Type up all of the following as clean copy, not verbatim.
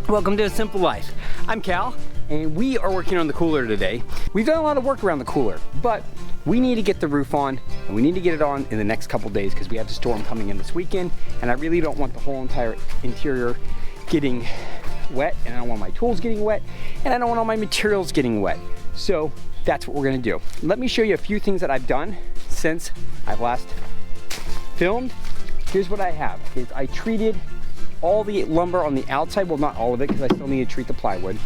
Welcome to A Simple Life. I'm Cal, and we are working on the cooler today. We've done a lot of work around the cooler, but we need to get the roof on, and we need to get it on in the next couple days because we have a storm coming in this weekend, and I really don't want the whole entire interior getting wet, and I don't want my tools getting wet, and I don't want all my materials getting wet. So that's what we're gonna do. Let me show you a few things that I've done since I've last filmed. Here's what I have, is I treated all the lumber on the outside, well, not all of it because I still need to treat the plywood.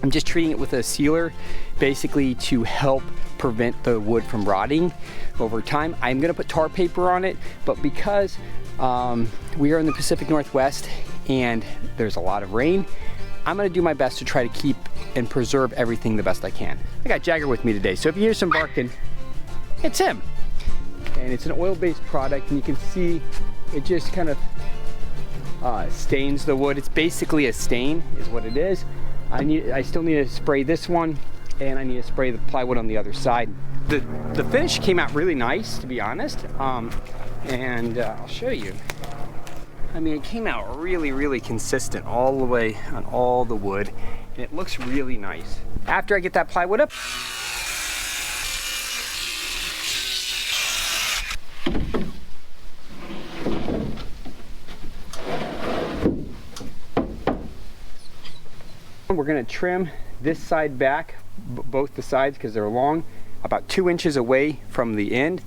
I'm just treating it with a sealer basically to help prevent the wood from rotting over time. I'm gonna put tar paper on it, but because we are in the Pacific Northwest and there's a lot of rain, I'm gonna do my best to try to keep and preserve everything the best I can. I got Jagger with me today, so if you hear some barking, it's him. And it's an oil-based product, and you can see it just kind of stains the wood. It's basically a stain is what it is. I still need to spray this one, and I need to spray the plywood on the other side. The finish came out really nice, to be honest, and I'll show you. I mean, it came out really consistent all the way on all the wood, and it looks really nice. After I get that plywood up, we're gonna trim this side back, both the sides, because they're long, about 2 inches away from the end.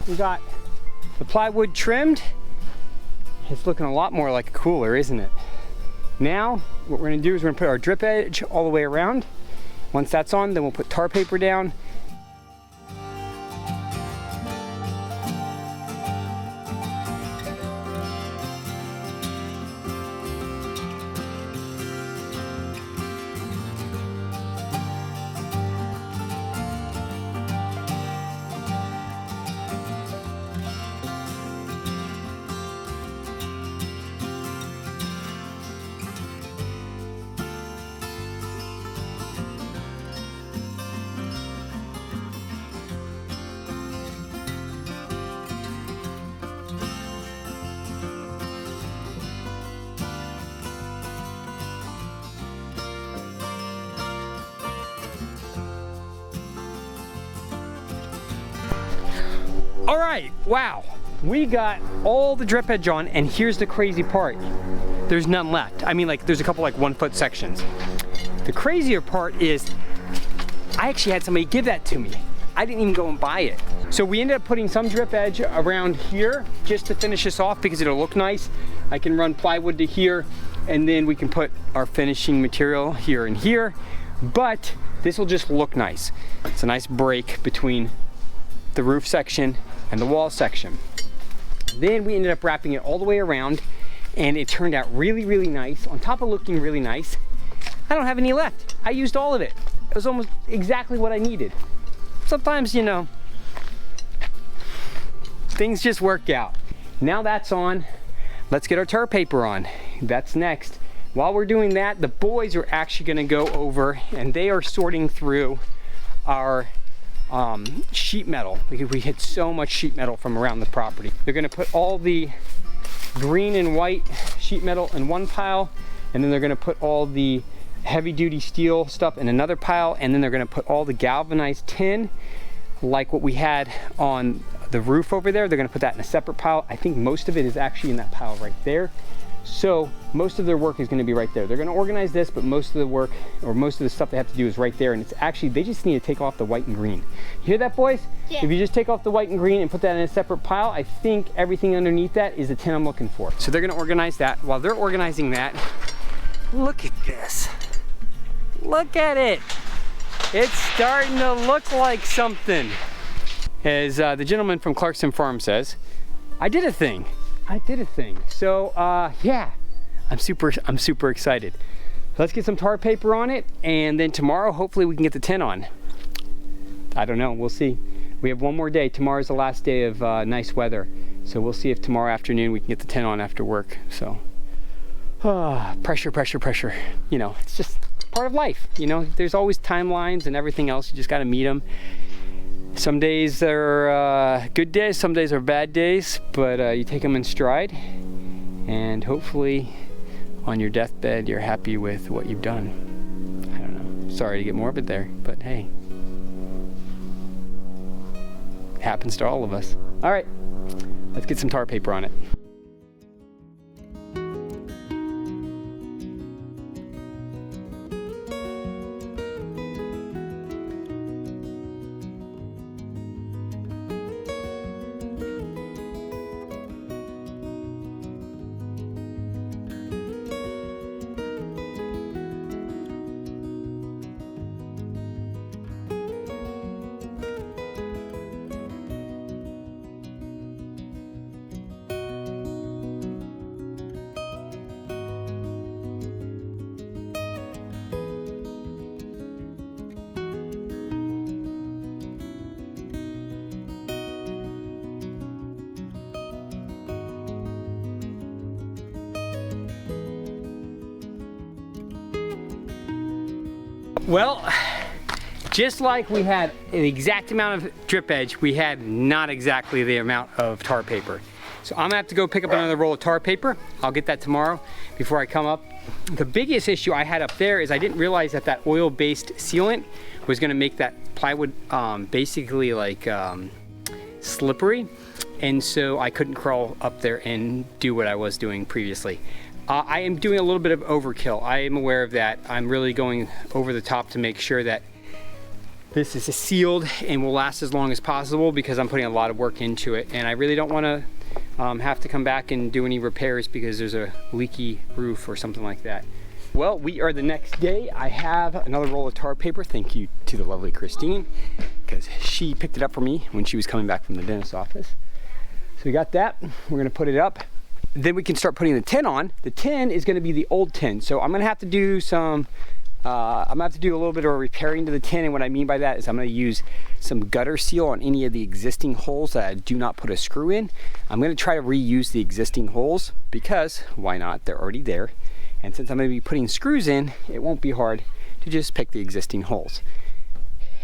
We got the plywood trimmed. It's looking a lot more like a cooler, isn't it? Now, what we're gonna do is we're gonna put our drip edge all the way around. Once that's on, then we'll put tar paper down. All right, wow. We got all the drip edge on, and here's the crazy part. There's none left. I mean, like, there's a couple like 1 foot sections. The crazier part is I actually had somebody give that to me. I didn't even go and buy it. So we ended up putting some drip edge around here just to finish this off because it'll look nice. I can run plywood to here, and then we can put our finishing material here and here, but this will just look nice. It's a nice break between the roof section and the wall section. Then we ended up wrapping it all the way around, and it turned out really nice. On top of looking really nice, I don't have any left. I used all of it. It was almost exactly what I needed. Sometimes, you know, things just work out. Now that's on, let's get our tar paper on. That's next. While we're doing that, the boys are actually gonna go over, and they are sorting through our sheet metal, because we hit so much sheet metal from around the property. They're gonna put all the green and white sheet metal in one pile, and then they're gonna put all the heavy duty steel stuff in another pile, and then they're gonna put all the galvanized tin, like what we had on the roof over there. They're gonna put that in a separate pile. I think most of it is actually in that pile right there. So most of their work is going to be right there. They're going to organize this, but most of the work, or most of the stuff they have to do is right there. And it's actually, they just need to take off the white and green. You hear that, boys? Yeah. If you just take off the white and green and put that in a separate pile, I think everything underneath that is the tin I'm looking for. So they're going to organize that. While they're organizing that, look at this. Look at it. It's starting to look like something. As the gentleman from Clarkson Farm says, I did a thing. So yeah, I'm super excited. Let's get some tar paper on it, and then tomorrow hopefully we can get the tent on. I don't know, we'll see. We have one more day. Tomorrow's the last day of nice weather. So we'll see if tomorrow afternoon we can get the tent on after work. So pressure. You know, it's just part of life. You know, there's always timelines and everything else. You just got to meet them. Some days are good days, some days are bad days, but you take them in stride, and hopefully on your deathbed you're happy with what you've done. I don't know, sorry to get morbid there, but hey, it happens to all of us. All right, let's get some tar paper on it. Well, just like we had the exact amount of drip edge, we had not exactly the amount of tar paper. So I'm gonna have to go pick up another roll of tar paper. I'll get that tomorrow before I come up. The biggest issue I had up there is I didn't realize that that oil-based sealant was gonna make that plywood basically like slippery. And so I couldn't crawl up there and do what I was doing previously. I am doing a little bit of overkill. I am aware of that. I'm really going over the top to make sure that this is sealed and will last as long as possible, because I'm putting a lot of work into it, and I really don't want to have to come back and do any repairs because there's a leaky roof or something like that. Well, we are the next day. I have another roll of tar paper. Thank you to the lovely Christine, because she picked it up for me when she was coming back from the dentist's office. So we got that. We're gonna put it up. Then we can start putting the tin on. The tin is gonna be the old tin. So I'm gonna have to do some, I'm gonna have to do a little bit of repairing to the tin. And what I mean by that is I'm gonna use some gutter seal on any of the existing holes that I do not put a screw in. I'm gonna try to reuse the existing holes, because why not? They're already there. And since I'm gonna be putting screws in, it won't be hard to just pick the existing holes.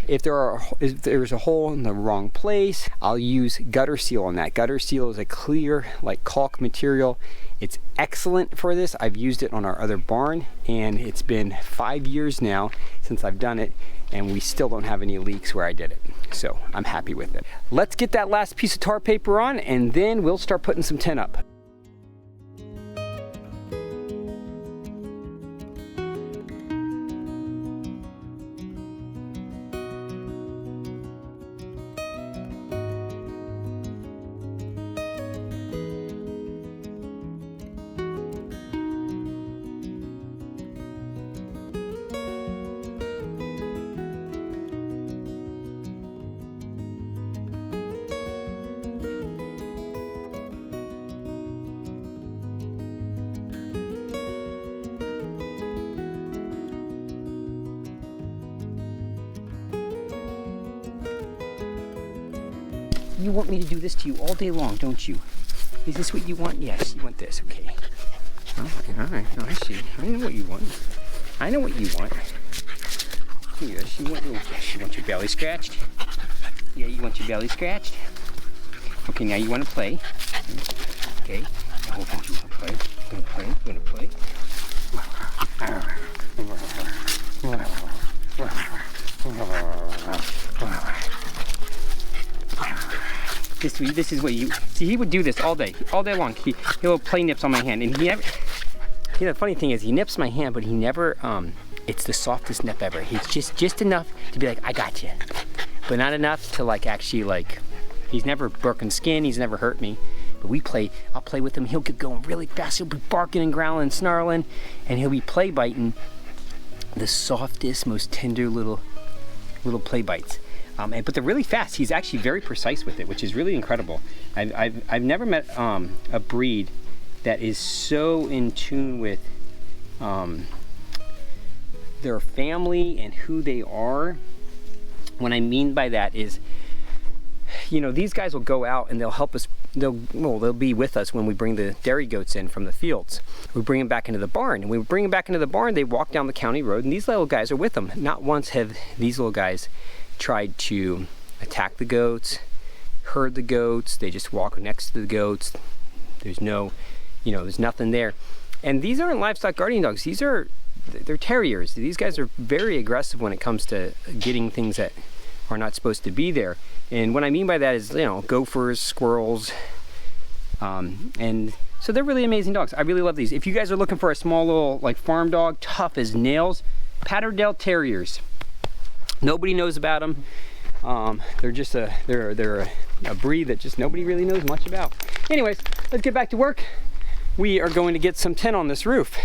If there's a hole in the wrong place, I'll use gutter seal on that. Gutter seal is a clear, like caulk material. It's excellent for this. I've used it on our other barn, and it's been 5 years now since I've done it, and we still don't have any leaks where I did it. So I'm happy with it. Let's get that last piece of tar paper on, and then we'll start putting some tin up. You want me to do this to you all day long, don't you? Is this what you want? Yes, you want this, okay. All right, I see. I know what you want. I know what you want. Yes, you want your belly scratched? Yeah, you want your belly scratched? Okay, now you want to play. Okay, now don't you want to play? You want to play? This is what you see. He would do this all day long. He'll play nips on my hand, and he never. You know, the funny thing is, he nips my hand, but he never. It's the softest nip ever. He's just enough to be like, I got you, but not enough to like actually like. He's never broken skin. He's never hurt me. But we play. I'll play with him. He'll get going really fast. He'll be barking and growling, and snarling, and he'll be play biting. The softest, most tender little little play bites. But they're really fast. He's actually very precise with it, which is really incredible. I've never met a breed that is so in tune with their family and who they are. What I mean by that is, you know, these guys will go out and they'll help us. They'll be with us when we bring the dairy goats in from the fields. We bring them back into the barn, and when we bring them back into the barn, they walk down the county road, and these little guys are with them. Not once have these little guys tried to attack the goats, herd the goats. They just walk next to the goats. There's no, you know, there's nothing there. And these aren't livestock guardian dogs. They're terriers. These guys are very aggressive when it comes to getting things that are not supposed to be there. And what I mean by that is, you know, gophers, squirrels, and so they're really amazing dogs. I really love these. If you guys are looking for a small little like farm dog, tough as nails, Patterdale Terriers. Nobody knows about them. They're just they're a breed that just nobody really knows much about. Anyways, let's get back to work. We are going to get some tin on this roof.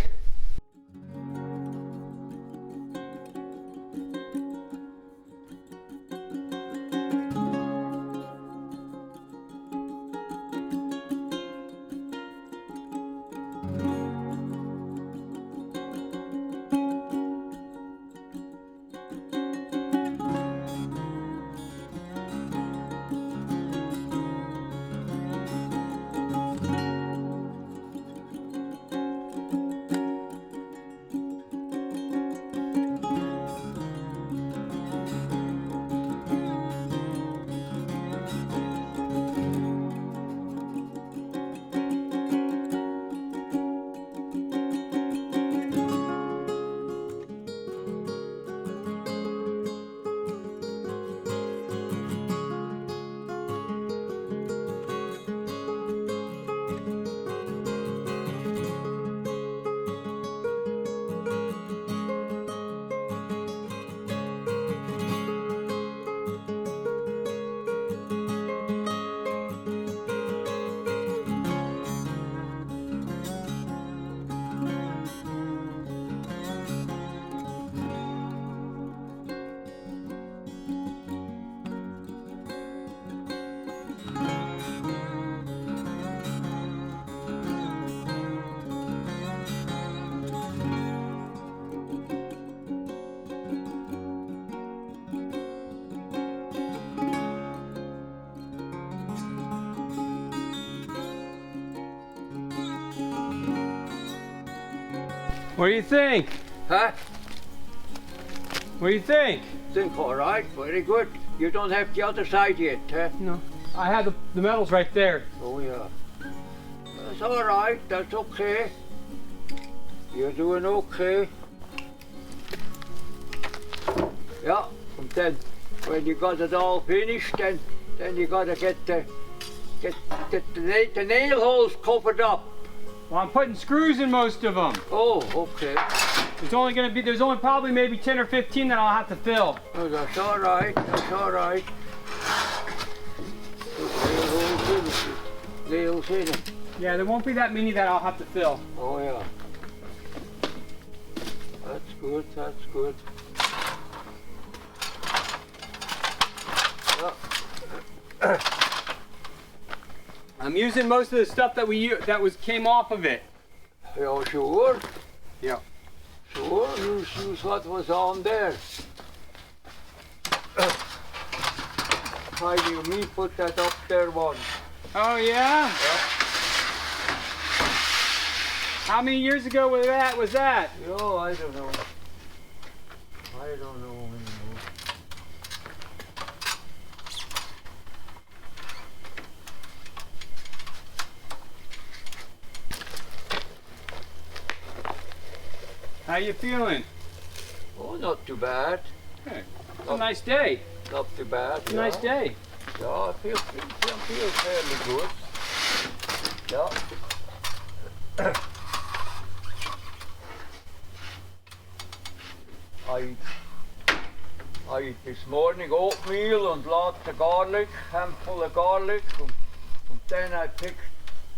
What do you think? Huh? What do you think? Think all right, very good. You don't have the other side yet, huh? No. I had the medals right there. Oh yeah. That's all right, that's okay. You're doing okay. Yeah, and then when you got it all finished, then you gotta get the nail holes covered up. Well, I'm putting screws in most of them. Oh, okay. There's only probably maybe 10 or 15 that I'll have to fill. Oh, that's all right, that's all right. Nails in it. Yeah, there won't be that many that I'll have to fill. Oh yeah. That's good, that's good. Yeah. I'm using most of the stuff that came off of it. Yeah, sure. Yeah. Sure, use what was on there. How do you me put that up there once? Oh yeah? Yeah. How many years ago was that? Oh, I don't know. I don't know anymore. How you feeling? Oh, not too bad. Hey, it's a nice day. Not too bad. It's a nice day. Yeah, I feel fairly good. Yeah. I ate this morning oatmeal and lots of garlic, handful of garlic, and then I picked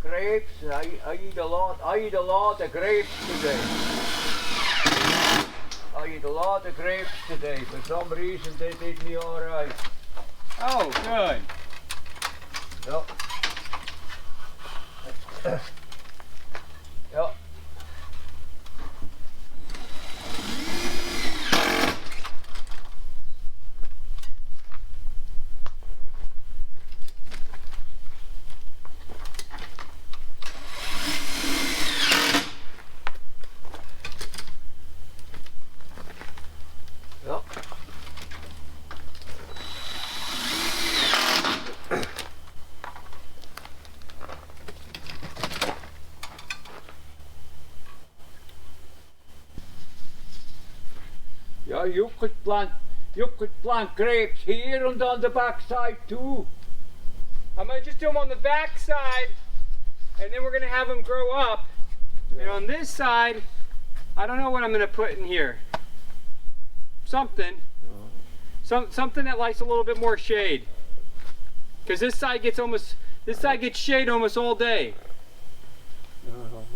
grapes. And I eat a lot of grapes today. I I eat a lot of grapes today. For some reason they did me alright. Oh, good. Yeah. Yeah. Yeah, you could plant grapes here and on the backside too. I'm gonna just do them on the back side, and then we're gonna have them grow up. And on this side, I don't know what I'm gonna put in here. Something. Something that likes a little bit more shade. Because this side gets shade almost all day.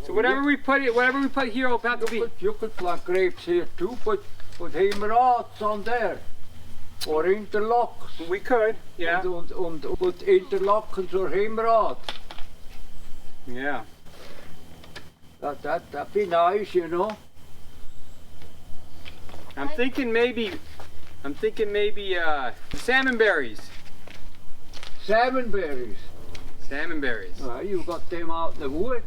So whatever we put here will have to be. You could plant grapes here too, but hemorrhoids on there. Or interlocks. We could, yeah. Und interlockens or hemorrhoids. Yeah. That'd be nice, you know. I'm thinking maybe salmon berries. Salmon berries. Salmon berries. You got them out in the woods.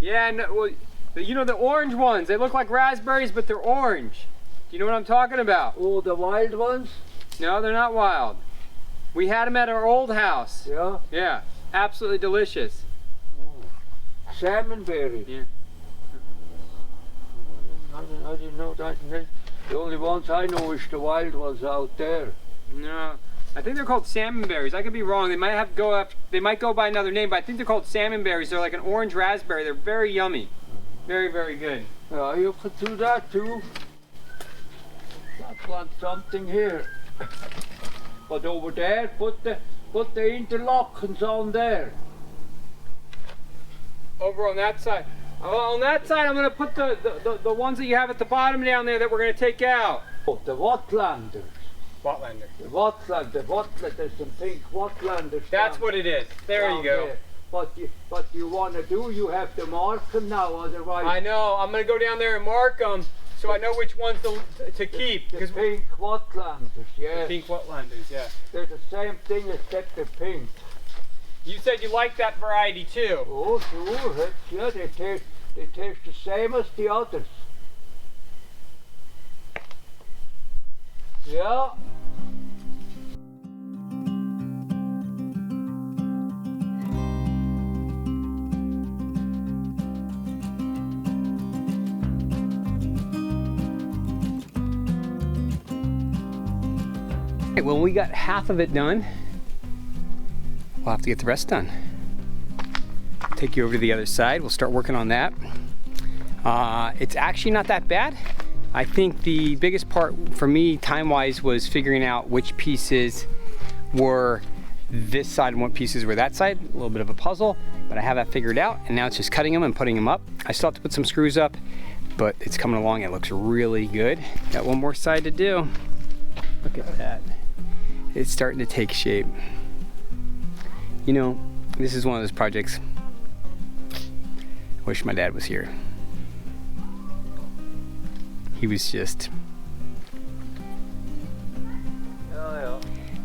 Yeah, no, well, you know the orange ones. They look like raspberries, but they're orange. Do you know what I'm talking about? Oh, the wild ones? No, they're not wild. We had them at our old house. Yeah? Yeah, absolutely delicious. Oh. Salmon berries? Yeah. I didn't know that. The only ones I know is the wild ones out there. No, I think they're called salmon berries. I could be wrong. They might go by another name, but I think they're called salmon berries. They're like an orange raspberry. They're very yummy. Very, very good. Yeah, you could do that too. I plant something here. But over there, put the interlockings on there. Over on that side. On that side, I'm going to put the ones that you have at the bottom down there that we're going to take out. Oh, the Watlanders. Watlander. The Watlander, there's some pink Watlanders. That's what it is. There you go. There. What you want to do, you have to mark them now, otherwise. I know. I'm going to go down there and mark them so I know which ones to keep. The pink Watlanders, yes. The pink Watlanders, yeah. They're the same thing except they're pink. You said you like that variety too. Oh, sure. Yeah, they taste the same as the others. Yeah. When we got half of it done, we'll have to get the rest done. Take you over to the other side. We'll start working on that. It's actually not that bad. I think the biggest part for me time-wise was figuring out which pieces were this side and what pieces were that side. A little bit of a puzzle, but I have that figured out, and now it's just cutting them and putting them up. I still have to put some screws up, but it's coming along. It looks really good. Got one more side to do. Look at that. It's starting to take shape. You know, this is one of those projects. I wish my dad was here. He was just,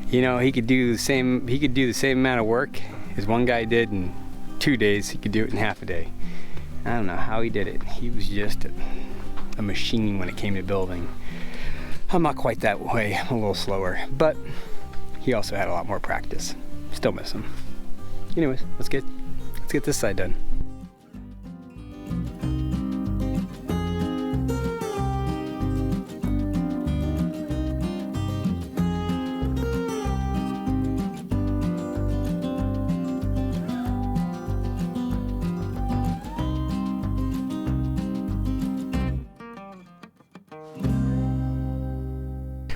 you know, he could do the same amount of work as one guy did in 2 days. He could do it in half a day. I don't know how he did it. He was just a machine when it came to building. I'm not quite that way. I'm a little slower, but he also had a lot more practice. Still miss him. Anyways, let's get this side done.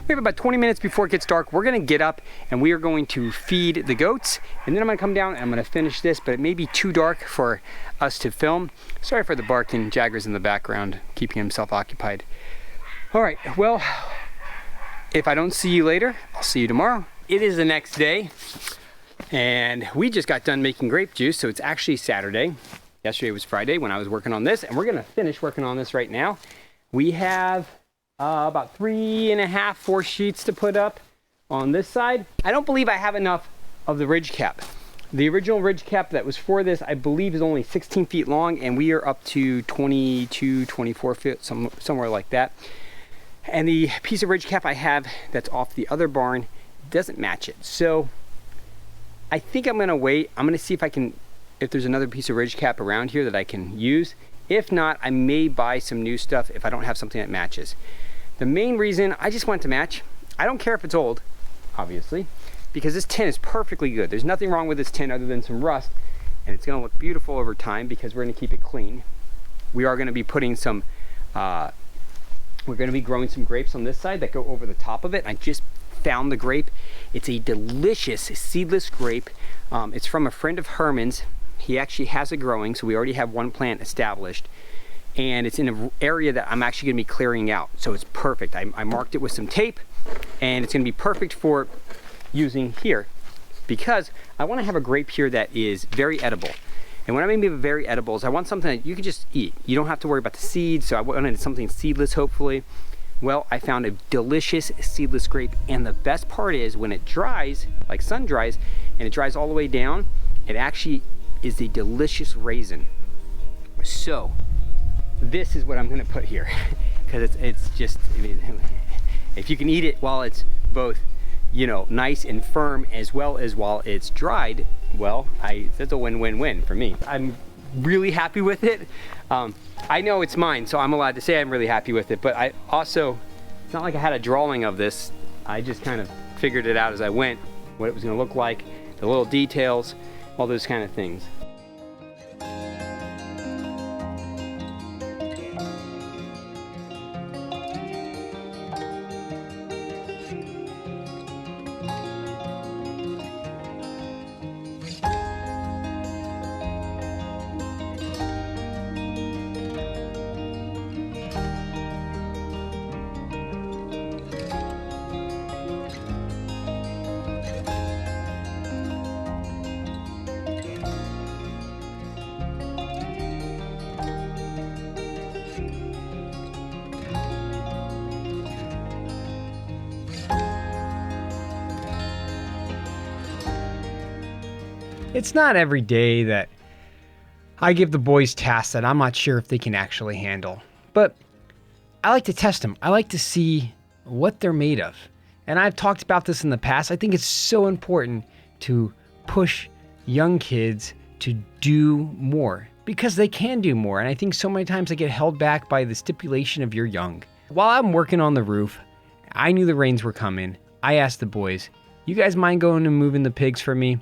We have about 20 minutes before it gets dark. We're gonna get up and we are going to feed the goats, and then I'm gonna come down and I'm gonna finish this, but it may be too dark for us to film. Sorry for the barking. Jagger's in the background, keeping himself occupied. All right, well, if I don't see you later, I'll see you tomorrow. It is the next day, and we just got done making grape juice, so it's actually Saturday. Yesterday was Friday when I was working on this, and we're gonna finish working on this right now. We have about 3.5, 4 sheets to put up on this side. I don't believe I have enough of the ridge cap. The original ridge cap that was for this, I believe, is only 16 feet long, and we are up to 22, 24 feet, somewhere like that. And the piece of ridge cap I have that's off the other barn doesn't match it. So I think I'm gonna wait. I'm gonna see if there's another piece of ridge cap around here that I can use. If not, I may buy some new stuff if I don't have something that matches. The main reason I just want it to match, I don't care if it's old, obviously, because this tin is perfectly good. There's nothing wrong with this tin other than some rust, and it's gonna look beautiful over time because we're gonna keep it clean. We are gonna be putting some, we're gonna be growing some grapes on this side that go over the top of it. I just found the grape. It's a delicious seedless grape. It's from a friend of Herman's. He actually has it growing, so we already have one plant established. And it's in an area that I'm actually gonna be clearing out. So it's perfect. I marked it with some tape, and it's gonna be perfect for using here because I wanna have a grape here that is very edible. And what I mean by very edible is I want something that you can just eat. You don't have to worry about the seeds, so I wanted something seedless, hopefully. Well, I found a delicious seedless grape, and the best part is when it dries, like sun dries, and it dries all the way down, it actually is a delicious raisin. So, this is what I'm gonna put here, because it's just, I mean, if you can eat it while it's both, you know, nice and firm as well as while it's dried, well, that's a win-win-win for me. I'm really happy with it. I know it's mine, so I'm allowed to say I'm really happy with it, but I also, it's not like I had a drawing of this. I just kind of figured it out as I went, what it was gonna look like, the little details, all those kind of things. It's not every day that I give the boys tasks that I'm not sure if they can actually handle, but I like to test them. I like to see what they're made of. And I've talked about this in the past. I think it's so important to push young kids to do more because they can do more. And I think so many times they get held back by the stipulation of you're young. While I'm working on the roof, I knew the rains were coming. I asked the boys, you guys mind going and moving the pigs for me?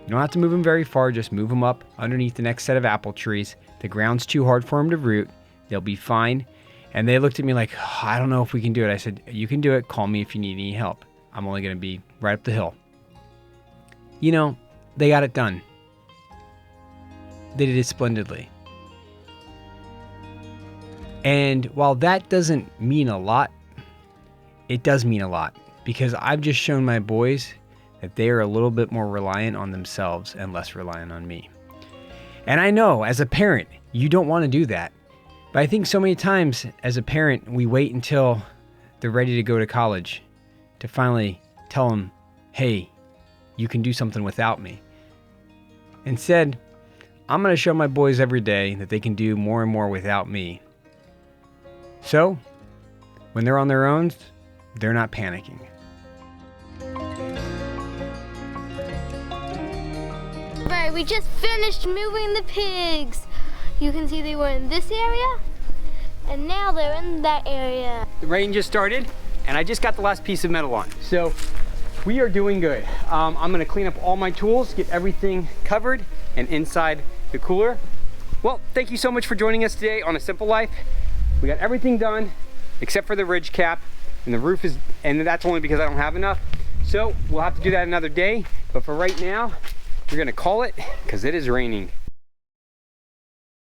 You don't have to move them very far, just move them up underneath the next set of apple trees. The ground's too hard for them to root. They'll be fine. And they looked at me like, oh, I don't know if we can do it. I said, you can do it. Call me if you need any help. I'm only going to be right up the hill. You know, they got it done. They did it splendidly. And while that doesn't mean a lot, it does mean a lot because I've just shown my boys that they are a little bit more reliant on themselves and less reliant on me. And I know as a parent, you don't want to do that. But I think so many times as a parent, we wait until they're ready to go to college to finally tell them, hey, you can do something without me. Instead, I'm going to show my boys every day that they can do more and more without me. So, when they're on their own, they're not panicking. Right, we just finished moving the pigs. You can see they were in this area, and now they're in that area. The rain just started, and I just got the last piece of metal on. So we are doing good. I'm gonna clean up all my tools, get everything covered and inside the cooler. Well, thank you so much for joining us today on A Simple Life. We got everything done except for the ridge cap, and the roof is, and that's only because I don't have enough. So we'll have to do that another day, but for right now, we're gonna call it because it is raining.